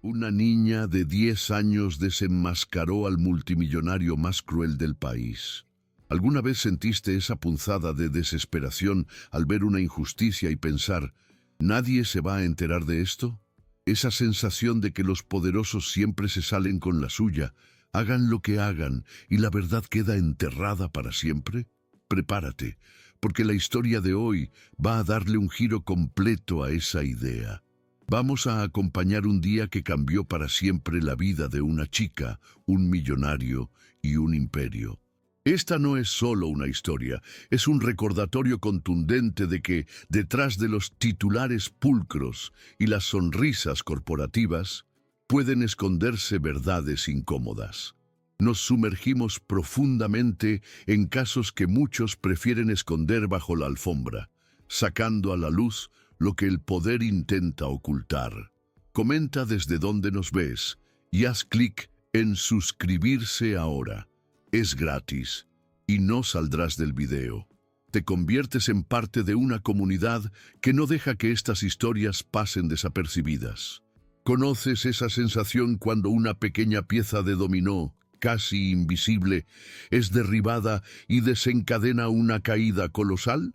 Una niña de 10 años desenmascaró al multimillonario más cruel del país. ¿Alguna vez sentiste esa punzada de desesperación al ver una injusticia y pensar, ¿nadie se va a enterar de esto? Esa sensación de que los poderosos siempre se salen con la suya, hagan lo que hagan y la verdad queda enterrada para siempre. Prepárate, porque la historia de hoy va a darle un giro completo a esa idea. Vamos a acompañar un día que cambió para siempre la vida de una chica, un millonario y un imperio. Esta no es solo una historia, es un recordatorio contundente de que, detrás de los titulares pulcros y las sonrisas corporativas, pueden esconderse verdades incómodas. Nos sumergimos profundamente en casos que muchos prefieren esconder bajo la alfombra, sacando a la luz lo que el poder intenta ocultar. Comenta desde dónde nos ves y haz clic en suscribirse ahora. Es gratis y no saldrás del video. Te conviertes en parte de una comunidad que no deja que estas historias pasen desapercibidas. ¿Conoces esa sensación cuando una pequeña pieza de dominó, casi invisible, es derribada y desencadena una caída colosal?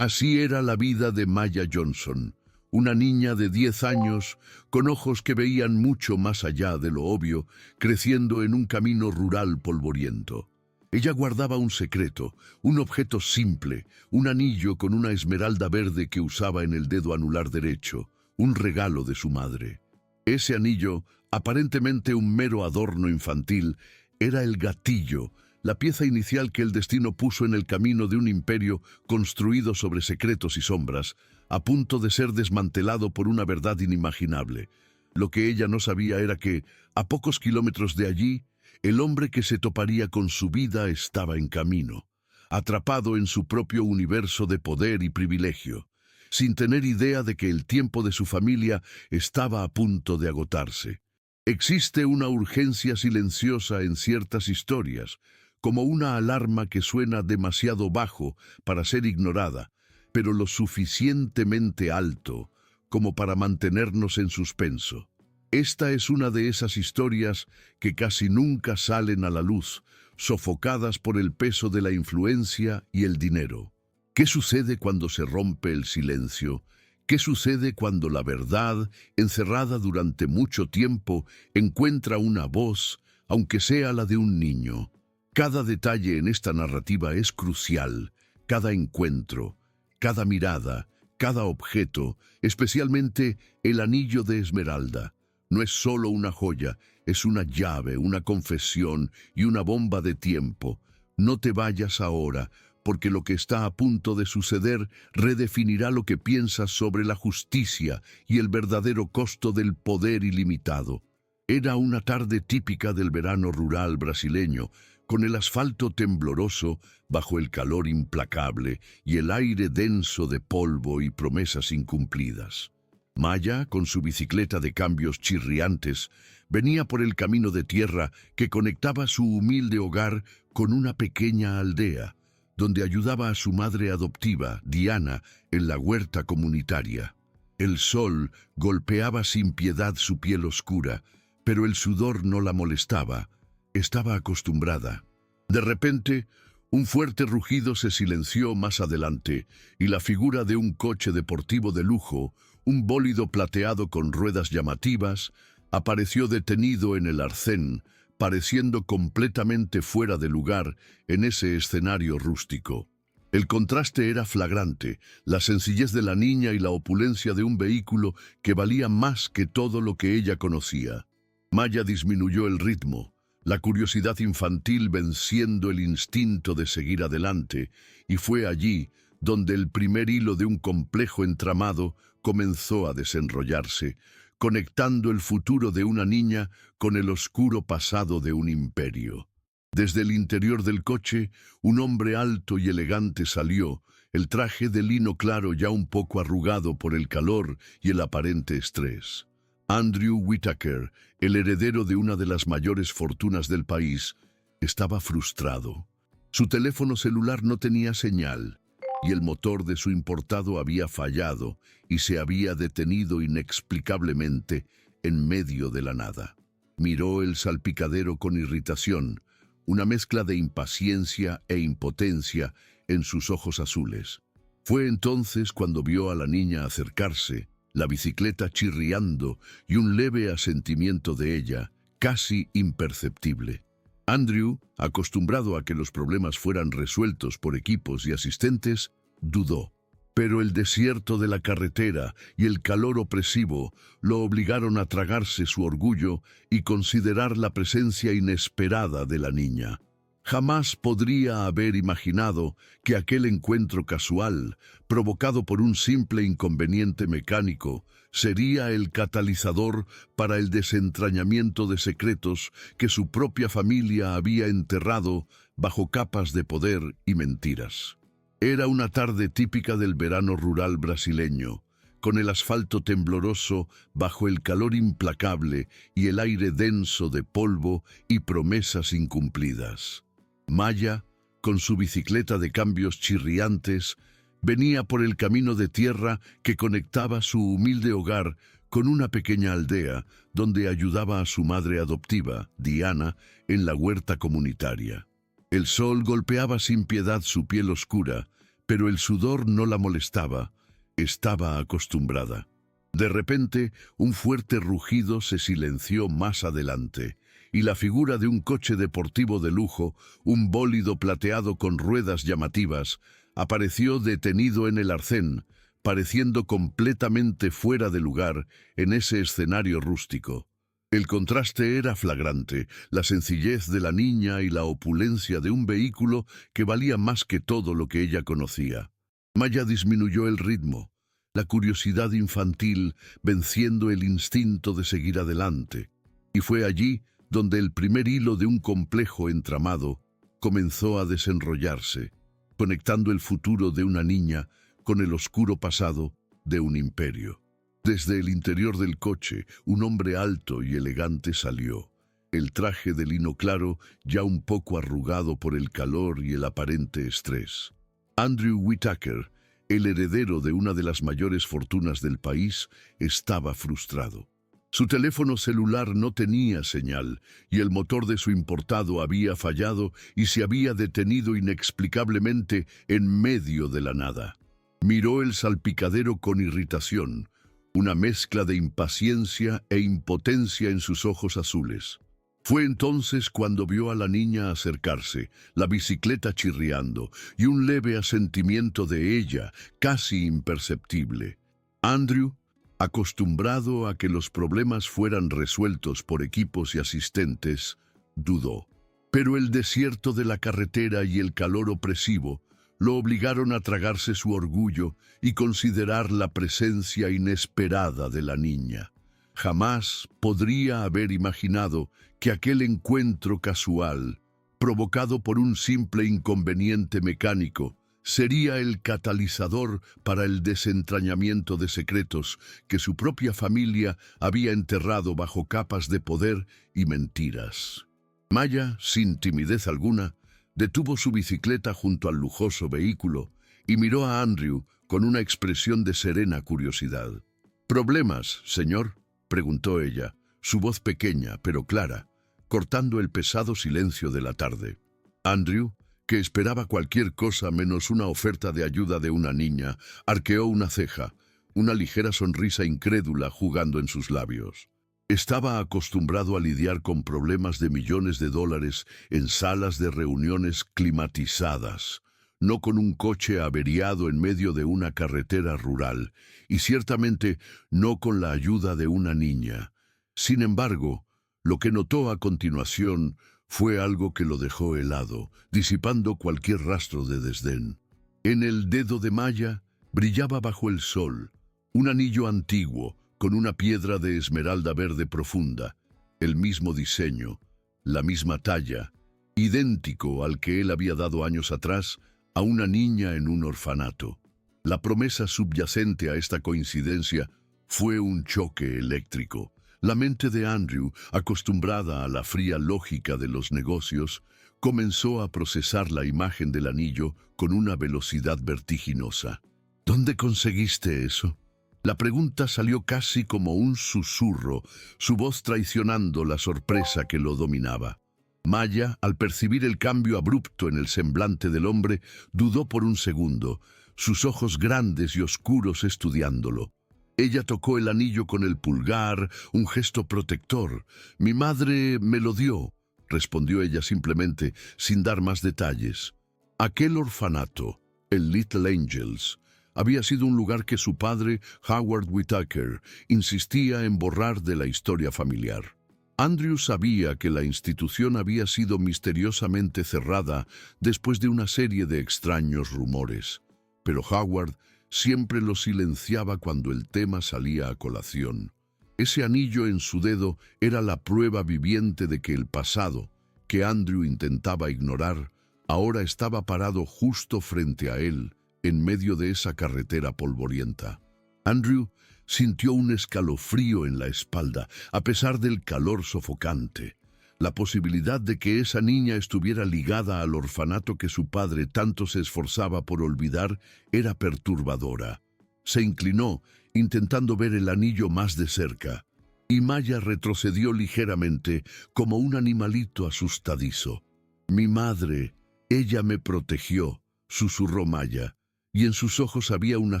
Así era la vida de Maya Johnson, una niña de 10 años, con ojos que veían mucho más allá de lo obvio, creciendo en un camino rural polvoriento. Ella guardaba un secreto, un objeto simple, un anillo con una esmeralda verde que usaba en el dedo anular derecho, un regalo de su madre. Ese anillo, aparentemente un mero adorno infantil, era el gatillo, la pieza inicial que el destino puso en el camino de un imperio construido sobre secretos y sombras, a punto de ser desmantelado por una verdad inimaginable. Lo que ella no sabía era que, a pocos kilómetros de allí, el hombre que se toparía con su vida estaba en camino, atrapado en su propio universo de poder y privilegio, sin tener idea de que el tiempo de su familia estaba a punto de agotarse. Existe una urgencia silenciosa en ciertas historias, como una alarma que suena demasiado bajo para ser ignorada, pero lo suficientemente alto como para mantenernos en suspenso. Esta es una de esas historias que casi nunca salen a la luz, sofocadas por el peso de la influencia y el dinero. ¿Qué sucede cuando se rompe el silencio? ¿Qué sucede cuando la verdad, encerrada durante mucho tiempo, encuentra una voz, aunque sea la de un niño? Cada detalle en esta narrativa es crucial, cada encuentro, cada mirada, cada objeto, especialmente el anillo de esmeralda. No es solo una joya, es una llave, una confesión y una bomba de tiempo. No te vayas ahora, porque lo que está a punto de suceder redefinirá lo que piensas sobre la justicia y el verdadero costo del poder ilimitado. Era una tarde típica del verano rural brasileño, con el asfalto tembloroso bajo el calor implacable y el aire denso de polvo y promesas incumplidas. Maya, con su bicicleta de cambios chirriantes, venía por el camino de tierra que conectaba su humilde hogar con una pequeña aldea, donde ayudaba a su madre adoptiva, Diana, en la huerta comunitaria. El sol golpeaba sin piedad su piel oscura, pero el sudor no la molestaba. Estaba acostumbrada. De repente, un fuerte rugido se silenció más adelante y la figura de un coche deportivo de lujo, un bólido plateado con ruedas llamativas, apareció detenido en el arcén, pareciendo completamente fuera de lugar en ese escenario rústico. El contraste era flagrante, la sencillez de la niña y la opulencia de un vehículo que valía más que todo lo que ella conocía. Maya disminuyó el ritmo, la curiosidad infantil venciendo el instinto de seguir adelante, y fue allí donde el primer hilo de un complejo entramado comenzó a desenrollarse, conectando el futuro de una niña con el oscuro pasado de un imperio. Desde el interior del coche, un hombre alto y elegante salió, el traje de lino claro ya un poco arrugado por el calor y el aparente estrés. Andrew Whitaker, el heredero de una de las mayores fortunas del país, estaba frustrado. Su teléfono celular no tenía señal, y el motor de su importado había fallado y se había detenido inexplicablemente en medio de la nada. Miró el salpicadero con irritación, una mezcla de impaciencia e impotencia en sus ojos azules. Fue entonces cuando vio a la niña acercarse, la bicicleta chirriando y un leve asentimiento de ella, casi imperceptible. Andrew, acostumbrado a que los problemas fueran resueltos por equipos y asistentes, dudó. Pero el desierto de la carretera y el calor opresivo lo obligaron a tragarse su orgullo y considerar la presencia inesperada de la niña. Jamás podría haber imaginado que aquel encuentro casual, provocado por un simple inconveniente mecánico, sería el catalizador para el desentrañamiento de secretos que su propia familia había enterrado bajo capas de poder y mentiras. Era una tarde típica del verano rural brasileño, con el asfalto tembloroso bajo el calor implacable y el aire denso de polvo y promesas incumplidas. Maya, con su bicicleta de cambios chirriantes, venía por el camino de tierra que conectaba su humilde hogar con una pequeña aldea donde ayudaba a su madre adoptiva, Diana, en la huerta comunitaria. El sol golpeaba sin piedad su piel oscura, pero el sudor no la molestaba, estaba acostumbrada. De repente, un fuerte rugido se silenció más adelante, y la figura de un coche deportivo de lujo, un bólido plateado con ruedas llamativas, apareció detenido en el arcén, pareciendo completamente fuera de lugar en ese escenario rústico. El contraste era flagrante, la sencillez de la niña y la opulencia de un vehículo que valía más que todo lo que ella conocía. Maya disminuyó el ritmo, la curiosidad infantil venciendo el instinto de seguir adelante, y fue allí donde el primer hilo de un complejo entramado comenzó a desenrollarse, conectando el futuro de una niña con el oscuro pasado de un imperio. Desde el interior del coche, un hombre alto y elegante salió, el traje de lino claro ya un poco arrugado por el calor y el aparente estrés. Andrew Whitaker, el heredero de una de las mayores fortunas del país, estaba frustrado. Su teléfono celular no tenía señal y el motor de su importado había fallado y se había detenido inexplicablemente en medio de la nada. Miró el salpicadero con irritación, una mezcla de impaciencia e impotencia en sus ojos azules. Fue entonces cuando vio a la niña acercarse, la bicicleta chirriando y un leve asentimiento de ella, casi imperceptible. Andrew, acostumbrado a que los problemas fueran resueltos por equipos y asistentes, dudó. Pero el desierto de la carretera y el calor opresivo lo obligaron a tragarse su orgullo y considerar la presencia inesperada de la niña. Jamás podría haber imaginado que aquel encuentro casual, provocado por un simple inconveniente mecánico, sería el catalizador para el desentrañamiento de secretos que su propia familia había enterrado bajo capas de poder y mentiras. Maya, sin timidez alguna, detuvo su bicicleta junto al lujoso vehículo y miró a Andrew con una expresión de serena curiosidad. «¿Problemas, señor?», preguntó ella, su voz pequeña pero clara, cortando el pesado silencio de la tarde. Andrew, que esperaba cualquier cosa menos una oferta de ayuda de una niña, arqueó una ceja, una ligera sonrisa incrédula jugando en sus labios. Estaba acostumbrado a lidiar con problemas de millones de dólares en salas de reuniones climatizadas, no con un coche averiado en medio de una carretera rural, y ciertamente no con la ayuda de una niña. Sin embargo, lo que notó a continuación fue algo que lo dejó helado, disipando cualquier rastro de desdén. En el dedo de Maya brillaba bajo el sol un anillo antiguo, con una piedra de esmeralda verde profunda, el mismo diseño, la misma talla, idéntico al que él había dado años atrás a una niña en un orfanato. La promesa subyacente a esta coincidencia fue un choque eléctrico. La mente de Andrew, acostumbrada a la fría lógica de los negocios, comenzó a procesar la imagen del anillo con una velocidad vertiginosa. «¿Dónde conseguiste eso?», La pregunta salió casi como un susurro, su voz traicionando la sorpresa que lo dominaba. Maya, al percibir el cambio abrupto en el semblante del hombre, dudó por un segundo, sus ojos grandes y oscuros estudiándolo. Ella tocó el anillo con el pulgar, un gesto protector. «Mi madre me lo dio», respondió ella simplemente, sin dar más detalles. Aquel orfanato, el Little Angels, había sido un lugar que su padre, Howard Whitaker, insistía en borrar de la historia familiar. Andrew sabía que la institución había sido misteriosamente cerrada después de una serie de extraños rumores, pero Howard siempre lo silenciaba cuando el tema salía a colación. Ese anillo en su dedo era la prueba viviente de que el pasado, que Andrew intentaba ignorar, ahora estaba parado justo frente a él, en medio de esa carretera polvorienta. Andrew sintió un escalofrío en la espalda, a pesar del calor sofocante. La posibilidad de que esa niña estuviera ligada al orfanato que su padre tanto se esforzaba por olvidar era perturbadora. Se inclinó, intentando ver el anillo más de cerca, y Maya retrocedió ligeramente, como un animalito asustadizo. «Mi madre, ella me protegió», susurró Maya, y en sus ojos había una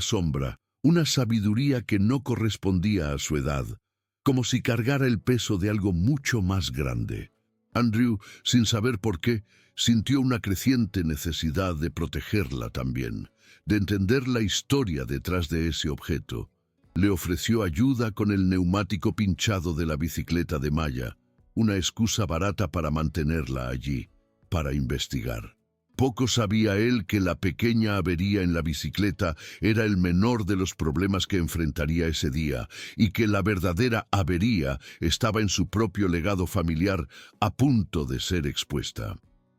sombra, una sabiduría que no correspondía a su edad, como si cargara el peso de algo mucho más grande. Andrew, sin saber por qué, sintió una creciente necesidad de protegerla también, de entender la historia detrás de ese objeto. Le ofreció ayuda con el neumático pinchado de la bicicleta de Maya, una excusa barata para mantenerla allí, para investigar. Poco sabía él que la pequeña avería en la bicicleta era el menor de los problemas que enfrentaría ese día, y que la verdadera avería estaba en su propio legado familiar, a punto de ser expuesta.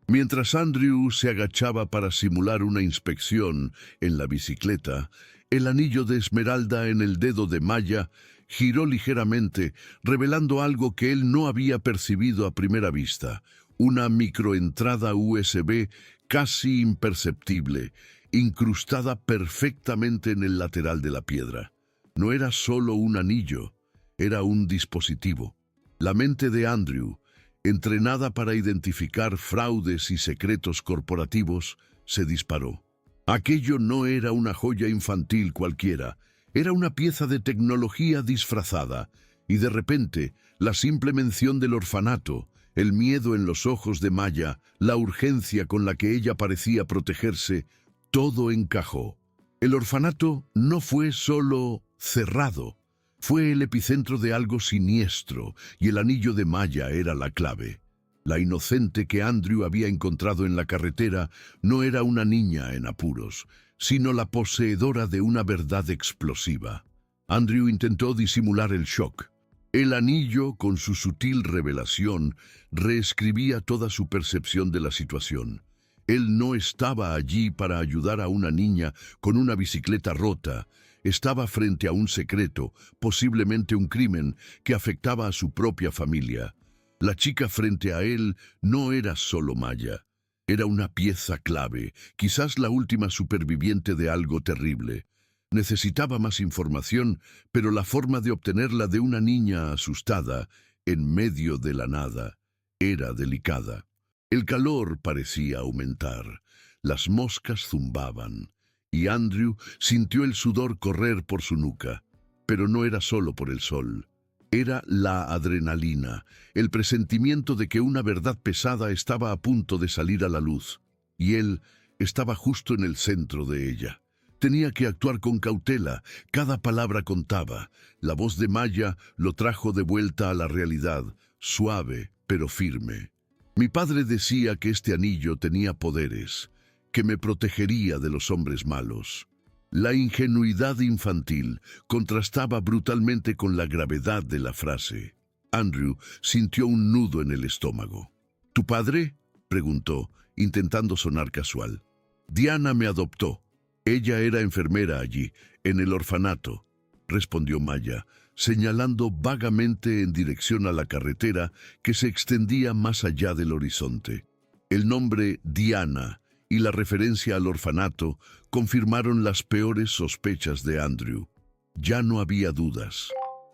Mientras Andrew se agachaba para simular una inspección en la bicicleta, el anillo de esmeralda en el dedo de Maya giró ligeramente, revelando algo que él no había percibido a primera vista: una microentrada USB casi imperceptible, incrustada perfectamente en el lateral de la piedra. No era solo un anillo, era un dispositivo. La mente de Andrew, entrenada para identificar fraudes y secretos corporativos, se disparó. Aquello no era una joya infantil cualquiera, era una pieza de tecnología disfrazada, y de repente, la simple mención del orfanato, el miedo en los ojos de Maya, la urgencia con la que ella parecía protegerse, todo encajó. El orfanato no fue solo cerrado, fue el epicentro de algo siniestro, y el anillo de Maya era la clave. La inocente que Andrew había encontrado en la carretera no era una niña en apuros, sino la poseedora de una verdad explosiva. Andrew intentó disimular el shock. El anillo, con su sutil revelación, reescribía toda su percepción de la situación. Él no estaba allí para ayudar a una niña con una bicicleta rota. Estaba frente a un secreto, posiblemente un crimen, que afectaba a su propia familia. La chica frente a él no era solo Maya. Era una pieza clave, quizás la última superviviente de algo terrible. Necesitaba más información, pero la forma de obtenerla de una niña asustada, en medio de la nada, era delicada. El calor parecía aumentar, las moscas zumbaban, y Andrew sintió el sudor correr por su nuca. Pero no era solo por el sol. Era la adrenalina, el presentimiento de que una verdad pesada estaba a punto de salir a la luz, y él estaba justo en el centro de ella. Tenía que actuar con cautela, cada palabra contaba. La voz de Maya lo trajo de vuelta a la realidad, suave pero firme. Mi padre decía que este anillo tenía poderes, que me protegería de los hombres malos. La ingenuidad infantil contrastaba brutalmente con la gravedad de la frase. Andrew sintió un nudo en el estómago. ¿Tu padre?, preguntó, intentando sonar casual. Diana me adoptó. Ella era enfermera allí, en el orfanato, respondió Maya, señalando vagamente en dirección a la carretera que se extendía más allá del horizonte. El nombre Diana y la referencia al orfanato confirmaron las peores sospechas de Andrew. Ya no había dudas.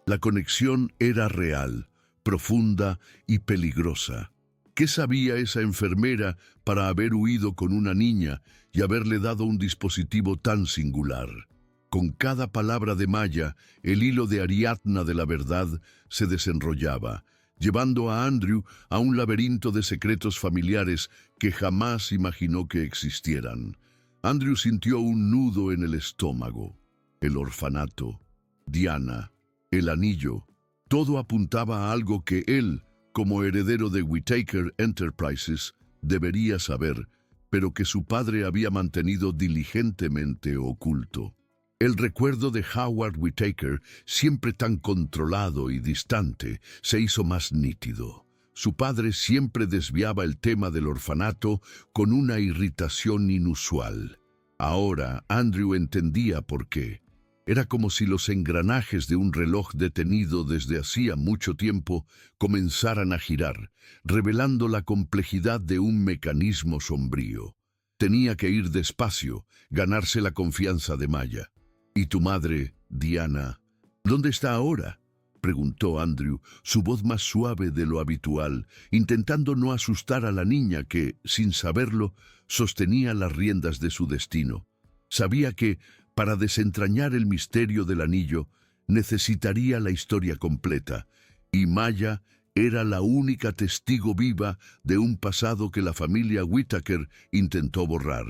La conexión era real, profunda y peligrosa. ¿Qué sabía esa enfermera para haber huido con una niña y haberle dado un dispositivo tan singular? Con cada palabra de Maya, el hilo de Ariadna de la verdad se desenrollaba, llevando a Andrew a un laberinto de secretos familiares que jamás imaginó que existieran. Andrew sintió un nudo en el estómago. El orfanato, Diana, el anillo, todo apuntaba a algo que él, como heredero de Whittaker Enterprises, debería saber, pero que su padre había mantenido diligentemente oculto. El recuerdo de Howard Whittaker, siempre tan controlado y distante, se hizo más nítido. Su padre siempre desviaba el tema del orfanato con una irritación inusual. Ahora Andrew entendía por qué. Era como si los engranajes de un reloj detenido desde hacía mucho tiempo comenzaran a girar, revelando la complejidad de un mecanismo sombrío. Tenía que ir despacio, ganarse la confianza de Maya. ¿Y tu madre, Diana, dónde está ahora?, preguntó Andrew, su voz más suave de lo habitual, intentando no asustar a la niña que, sin saberlo, sostenía las riendas de su destino. Sabía que, para desentrañar el misterio del anillo, necesitaría la historia completa, y Maya era la única testigo viva de un pasado que la familia Whittaker intentó borrar.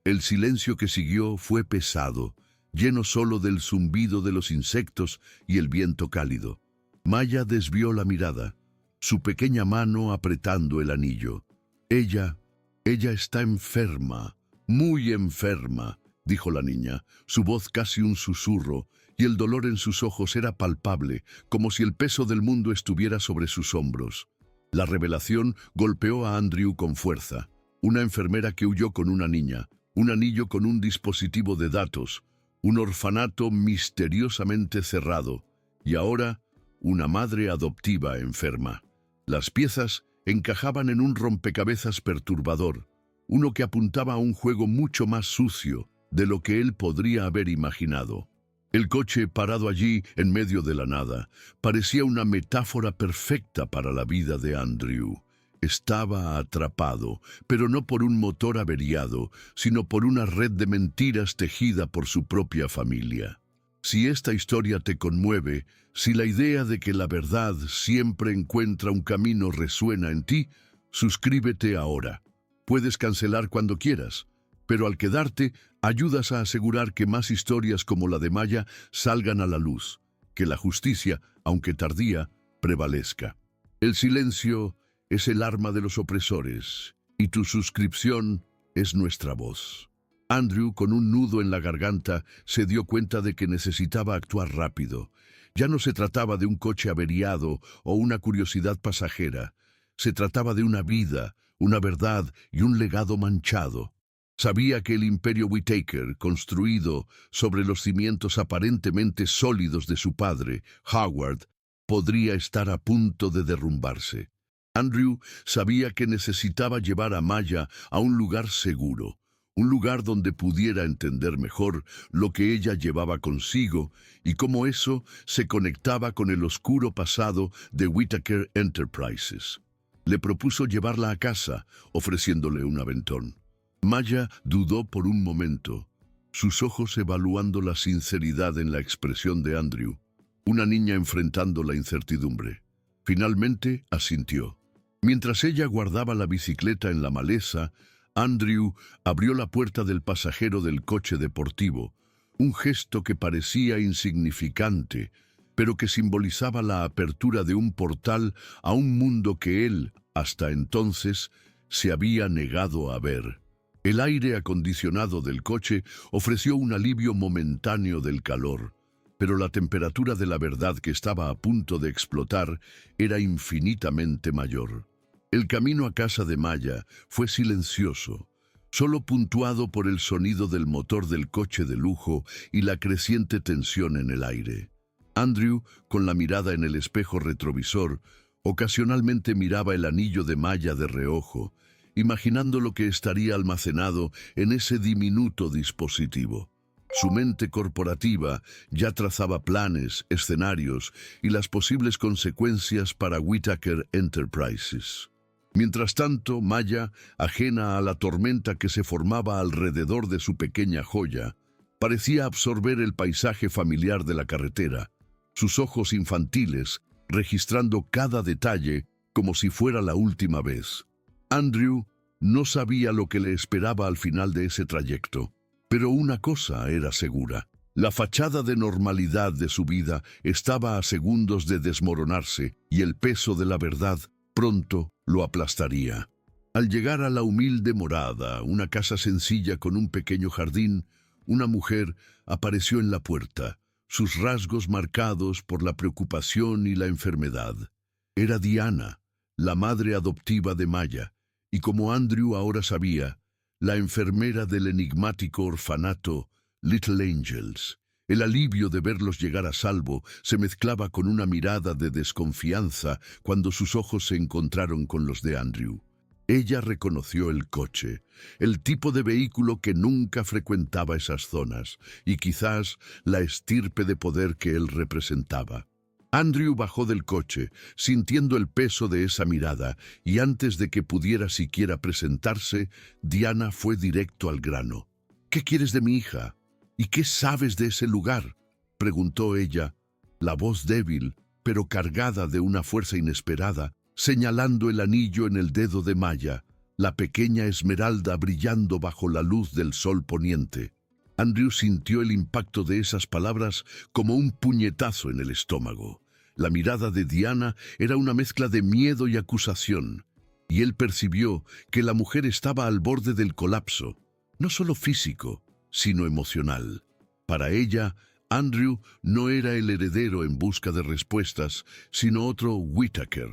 El silencio que siguió fue pesado, lleno solo del zumbido de los insectos y el viento cálido. Maya desvió la mirada, su pequeña mano apretando el anillo. Ella está enferma, muy enferma, dijo la niña, su voz casi un susurro, y el dolor en sus ojos era palpable, como si el peso del mundo estuviera sobre sus hombros. La revelación golpeó a Andrew con fuerza. Una enfermera que huyó con una niña, un anillo con un dispositivo de datos, un orfanato misteriosamente cerrado, y ahora una madre adoptiva enferma. Las piezas encajaban en un rompecabezas perturbador, uno que apuntaba a un juego mucho más sucio de lo que él podría haber imaginado. El coche parado allí en medio de la nada parecía una metáfora perfecta para la vida de Andrew. Estaba atrapado, pero no por un motor averiado, sino por una red de mentiras tejida por su propia familia. Si esta historia te conmueve, si la idea de que la verdad siempre encuentra un camino resuena en ti, suscríbete ahora. Puedes cancelar cuando quieras, pero al quedarte, ayudas a asegurar que más historias como la de Maya salgan a la luz, que la justicia, aunque tardía, prevalezca. El silencio es el arma de los opresores, y tu suscripción es nuestra voz. Andrew, con un nudo en la garganta, se dio cuenta de que necesitaba actuar rápido. Ya no se trataba de un coche averiado o una curiosidad pasajera. Se trataba de una vida, una verdad y un legado manchado. Sabía que el imperio Whittaker, construido sobre los cimientos aparentemente sólidos de su padre, Howard, podría estar a punto de derrumbarse. Andrew sabía que necesitaba llevar a Maya a un lugar seguro, un lugar donde pudiera entender mejor lo que ella llevaba consigo y cómo eso se conectaba con el oscuro pasado de Whittaker Enterprises. Le propuso llevarla a casa, ofreciéndole un aventón. Maya dudó por un momento, sus ojos evaluando la sinceridad en la expresión de Andrew, una niña enfrentando la incertidumbre. Finalmente asintió. Mientras ella guardaba la bicicleta en la maleza, Andrew abrió la puerta del pasajero del coche deportivo, un gesto que parecía insignificante, pero que simbolizaba la apertura de un portal a un mundo que él, hasta entonces, se había negado a ver. El aire acondicionado del coche ofreció un alivio momentáneo del calor, pero la temperatura de la verdad que estaba a punto de explotar era infinitamente mayor. El camino a casa de Maya fue silencioso, solo puntuado por el sonido del motor del coche de lujo y la creciente tensión en el aire. Andrew, con la mirada en el espejo retrovisor, ocasionalmente miraba el anillo de Maya de reojo, imaginando lo que estaría almacenado en ese diminuto dispositivo. Su mente corporativa ya trazaba planes, escenarios y las posibles consecuencias para Whitaker Enterprises. Mientras tanto, Maya, ajena a la tormenta que se formaba alrededor de su pequeña joya, parecía absorber el paisaje familiar de la carretera, sus ojos infantiles registrando cada detalle como si fuera la última vez. Andrew no sabía lo que le esperaba al final de ese trayecto, pero una cosa era segura. La fachada de normalidad de su vida estaba a segundos de desmoronarse y el peso de la verdad pronto lo aplastaría. Al llegar a la humilde morada, una casa sencilla con un pequeño jardín, una mujer apareció en la puerta, sus rasgos marcados por la preocupación y la enfermedad. Era Diana, la madre adoptiva de Maya, y como Andrew ahora sabía, la enfermera del enigmático orfanato Little Angels. El alivio de verlos llegar a salvo se mezclaba con una mirada de desconfianza cuando sus ojos se encontraron con los de Andrew. Ella reconoció el coche, el tipo de vehículo que nunca frecuentaba esas zonas, y quizás la estirpe de poder que él representaba. Andrew bajó del coche, sintiendo el peso de esa mirada, y antes de que pudiera siquiera presentarse, Diana fue directo al grano. «¿Qué quieres de mi hija? ¿Y qué sabes de ese lugar?», preguntó ella, la voz débil, pero cargada de una fuerza inesperada, señalando el anillo en el dedo de Maya, la pequeña esmeralda brillando bajo la luz del sol poniente. Andrew sintió el impacto de esas palabras como un puñetazo en el estómago. La mirada de Diana era una mezcla de miedo y acusación, y él percibió que la mujer estaba al borde del colapso, no solo físico, sino emocional. Para ella, Andrew no era el heredero en busca de respuestas, sino otro Whitaker,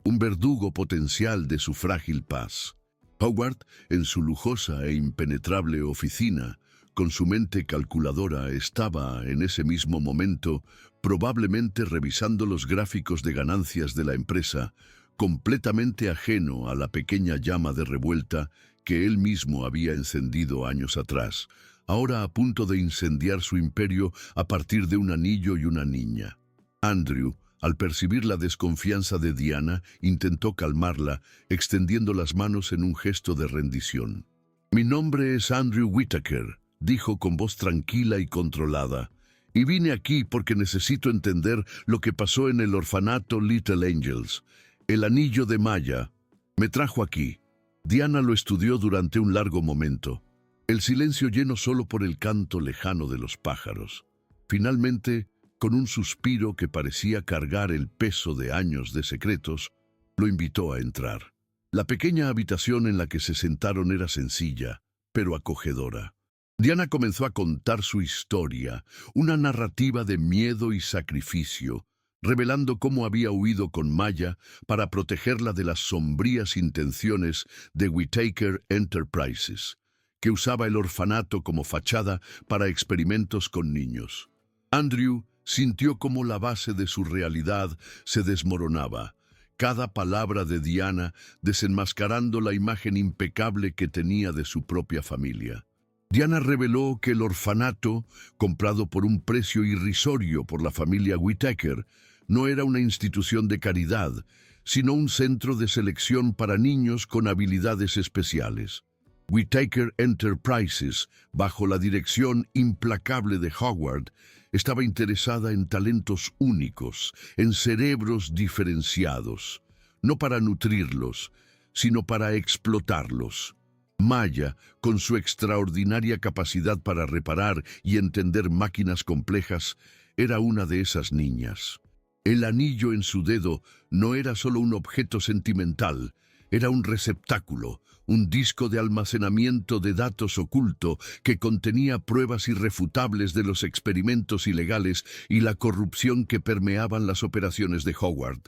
un verdugo potencial de su frágil paz. Howard, en su lujosa e impenetrable oficina, con su mente calculadora, estaba, en ese mismo momento, probablemente revisando los gráficos de ganancias de la empresa, completamente ajeno a la pequeña llama de revuelta que él mismo había encendido años atrás, ahora a punto de incendiar su imperio a partir de un anillo y una niña. Andrew, al percibir la desconfianza de Diana, intentó calmarla, extendiendo las manos en un gesto de rendición. «Mi nombre es Andrew Whitaker», dijo con voz tranquila y controlada, «y vine aquí porque necesito entender lo que pasó en el orfanato Little Angels. El anillo de Maya me trajo aquí». Diana lo estudió durante un largo momento, el silencio lleno solo por el canto lejano de los pájaros. Finalmente, con un suspiro que parecía cargar el peso de años de secretos, lo invitó a entrar. La pequeña habitación en la que se sentaron era sencilla, pero acogedora. Diana comenzó a contar su historia, una narrativa de miedo y sacrificio, revelando cómo había huido con Maya para protegerla de las sombrías intenciones de Whitaker Enterprises, que usaba el orfanato como fachada para experimentos con niños. Andrew sintió cómo la base de su realidad se desmoronaba, cada palabra de Diana desenmascarando la imagen impecable que tenía de su propia familia. Diana reveló que el orfanato, comprado por un precio irrisorio por la familia Whitaker, no era una institución de caridad, sino un centro de selección para niños con habilidades especiales. Whitaker Enterprises, bajo la dirección implacable de Howard, estaba interesada en talentos únicos, en cerebros diferenciados, no para nutrirlos, sino para explotarlos. Maya, con su extraordinaria capacidad para reparar y entender máquinas complejas, era una de esas niñas. El anillo en su dedo no era solo un objeto sentimental, era un receptáculo, un disco de almacenamiento de datos oculto que contenía pruebas irrefutables de los experimentos ilegales y la corrupción que permeaban las operaciones de Howard.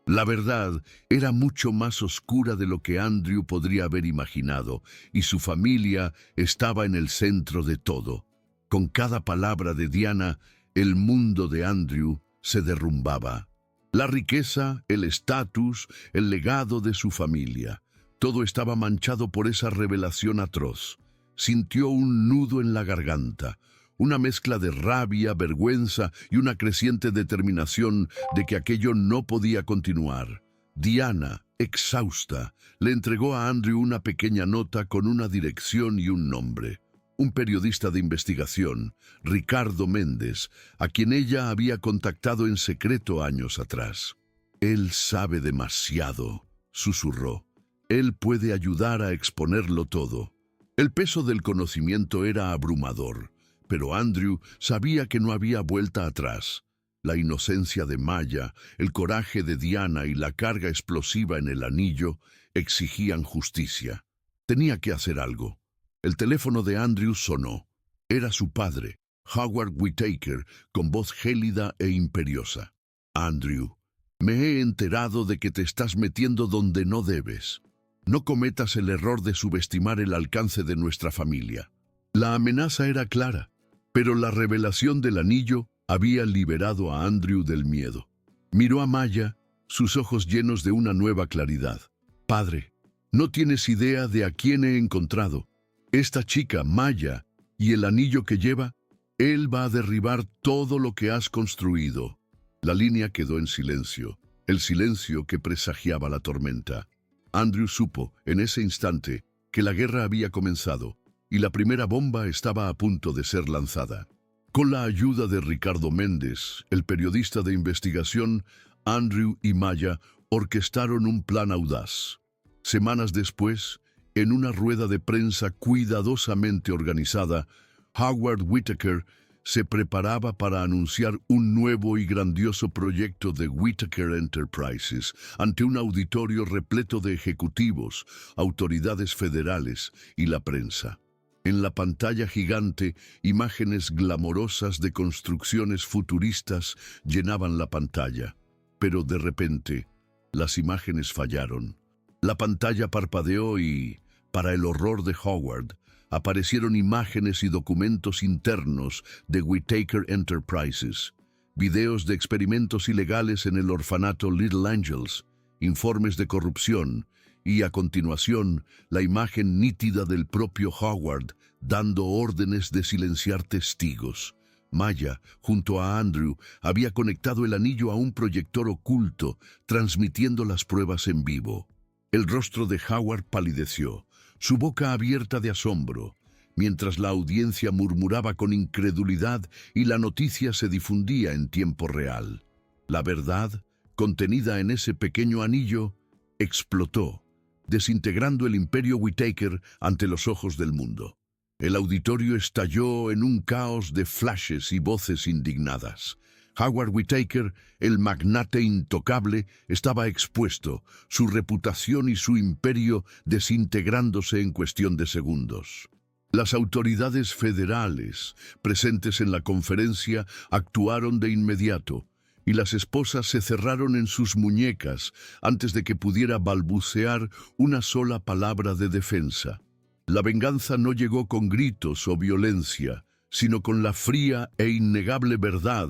La verdad era mucho más oscura de lo que Andrew podría haber imaginado, y su familia estaba en el centro de todo. Con cada palabra de Diana, el mundo de Andrew se derrumbaba. La riqueza, el estatus, el legado de su familia, todo estaba manchado por esa revelación atroz. Sintió un nudo en la garganta, una mezcla de rabia, vergüenza y una creciente determinación de que aquello no podía continuar. Diana, exhausta, le entregó a Andrew una pequeña nota con una dirección y un nombre. Un periodista de investigación, Ricardo Méndez, a quien ella había contactado en secreto años atrás. «Él sabe demasiado», susurró. «Él puede ayudar a exponerlo todo». El peso del conocimiento era abrumador, pero Andrew sabía que no había vuelta atrás. La inocencia de Maya, el coraje de Diana y la carga explosiva en el anillo exigían justicia. Tenía que hacer algo. El teléfono de Andrew sonó. Era su padre, Howard Whittaker, con voz gélida e imperiosa. «Andrew, me he enterado de que te estás metiendo donde no debes. No cometas el error de subestimar el alcance de nuestra familia». La amenaza era clara, pero la revelación del anillo había liberado a Andrew del miedo. Miró a Maya, sus ojos llenos de una nueva claridad. «Padre, no tienes idea de a quién he encontrado. Esta chica, Maya, y el anillo que lleva, él va a derribar todo lo que has construido». La línea quedó en silencio, el silencio que presagiaba la tormenta. Andrew supo, en ese instante, que la guerra había comenzado y la primera bomba estaba a punto de ser lanzada. Con la ayuda de Ricardo Méndez, el periodista de investigación, Andrew y Maya orquestaron un plan audaz. Semanas después, en una rueda de prensa cuidadosamente organizada, Howard Whittaker se preparaba para anunciar un nuevo y grandioso proyecto de Whittaker Enterprises ante un auditorio repleto de ejecutivos, autoridades federales y la prensa. En la pantalla gigante, imágenes glamorosas de construcciones futuristas llenaban la pantalla. Pero de repente, las imágenes fallaron. La pantalla parpadeó y, para el horror de Howard, aparecieron imágenes y documentos internos de Whittaker Enterprises, videos de experimentos ilegales en el orfanato Little Angels, informes de corrupción y, a continuación, la imagen nítida del propio Howard dando órdenes de silenciar testigos. Maya, junto a Andrew, había conectado el anillo a un proyector oculto, transmitiendo las pruebas en vivo. El rostro de Howard palideció, su boca abierta de asombro, mientras la audiencia murmuraba con incredulidad y la noticia se difundía en tiempo real. La verdad, contenida en ese pequeño anillo, explotó, desintegrando el imperio Whittaker ante los ojos del mundo. El auditorio estalló en un caos de flashes y voces indignadas. Howard Whittaker, el magnate intocable, estaba expuesto, su reputación y su imperio desintegrándose en cuestión de segundos. Las autoridades federales, presentes en la conferencia, actuaron de inmediato, y las esposas se cerraron en sus muñecas antes de que pudiera balbucear una sola palabra de defensa. La venganza no llegó con gritos o violencia, sino con la fría e innegable verdad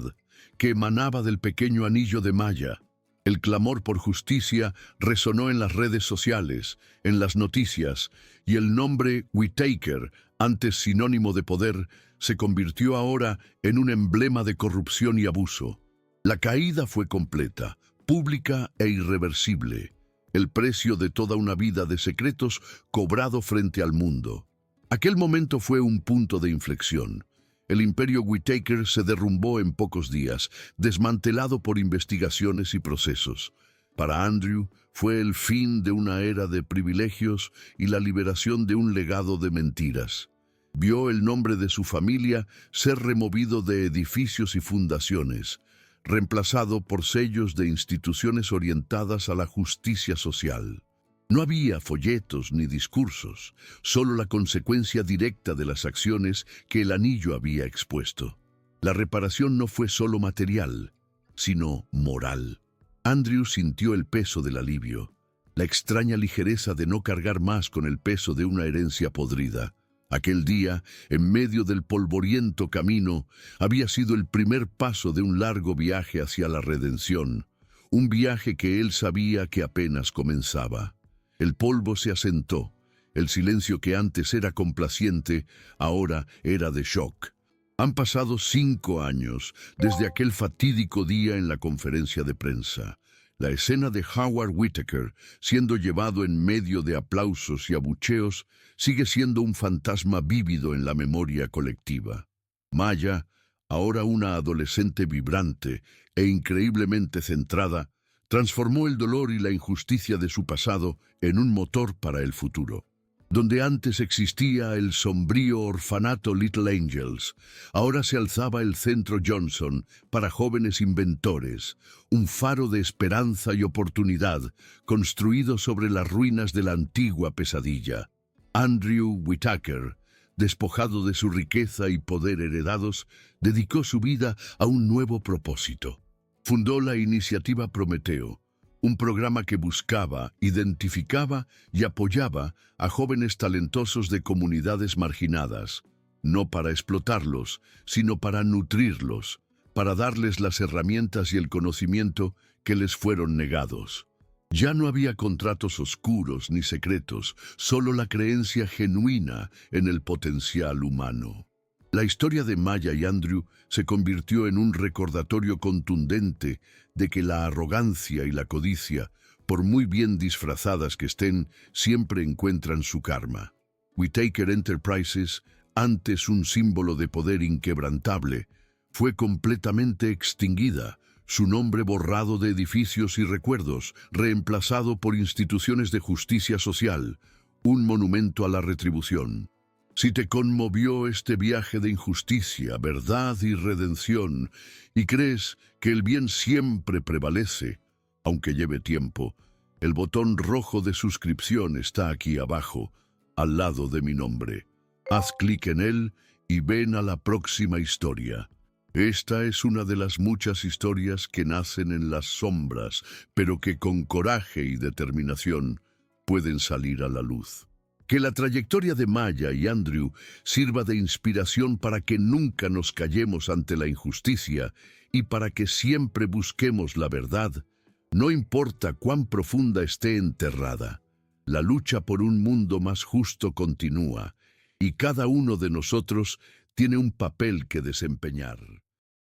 que emanaba del pequeño anillo de Maya. El clamor por justicia resonó en las redes sociales, en las noticias, y el nombre Whittaker, antes sinónimo de poder, se convirtió ahora en un emblema de corrupción y abuso. La caída fue completa, pública e irreversible. El precio de toda una vida de secretos cobrado frente al mundo. Aquel momento fue un punto de inflexión. El imperio Whittaker se derrumbó en pocos días, desmantelado por investigaciones y procesos. Para Andrew fue el fin de una era de privilegios y la liberación de un legado de mentiras. Vio el nombre de su familia ser removido de edificios y fundaciones, reemplazado por sellos de instituciones orientadas a la justicia social. No había folletos ni discursos, solo la consecuencia directa de las acciones que el anillo había expuesto. La reparación no fue solo material, sino moral. Andrew sintió el peso del alivio, la extraña ligereza de no cargar más con el peso de una herencia podrida. Aquel día, en medio del polvoriento camino, había sido el primer paso de un largo viaje hacia la redención, un viaje que él sabía que apenas comenzaba. El polvo se asentó, el silencio que antes era complaciente, ahora era de shock. Han pasado 5 años desde aquel fatídico día en la conferencia de prensa. La escena de Howard Whittaker siendo llevado en medio de aplausos y abucheos sigue siendo un fantasma vívido en la memoria colectiva. Maya, ahora una adolescente vibrante e increíblemente centrada, transformó el dolor y la injusticia de su pasado en un motor para el futuro. Donde antes existía el sombrío orfanato Little Angels, ahora se alzaba el Centro Johnson para jóvenes inventores, un faro de esperanza y oportunidad construido sobre las ruinas de la antigua pesadilla. Andrew Whittaker, despojado de su riqueza y poder heredados, dedicó su vida a un nuevo propósito. Fundó la iniciativa Prometeo, un programa que buscaba, identificaba y apoyaba a jóvenes talentosos de comunidades marginadas, no para explotarlos, sino para nutrirlos, para darles las herramientas y el conocimiento que les fueron negados. Ya no había contratos oscuros ni secretos, solo la creencia genuina en el potencial humano. La historia de Maya y Andrew se convirtió en un recordatorio contundente de que la arrogancia y la codicia, por muy bien disfrazadas que estén, siempre encuentran su karma. Whittaker Enterprises, antes un símbolo de poder inquebrantable, fue completamente extinguida, su nombre borrado de edificios y recuerdos, reemplazado por instituciones de justicia social, un monumento a la retribución. Si te conmovió este viaje de injusticia, verdad y redención, y crees que el bien siempre prevalece, aunque lleve tiempo, el botón rojo de suscripción está aquí abajo, al lado de mi nombre. Haz clic en él y ven a la próxima historia. Esta es una de las muchas historias que nacen en las sombras, pero que con coraje y determinación pueden salir a la luz. Que la trayectoria de Maya y Andrew sirva de inspiración para que nunca nos callemos ante la injusticia y para que siempre busquemos la verdad, no importa cuán profunda esté enterrada. La lucha por un mundo más justo continúa y cada uno de nosotros tiene un papel que desempeñar.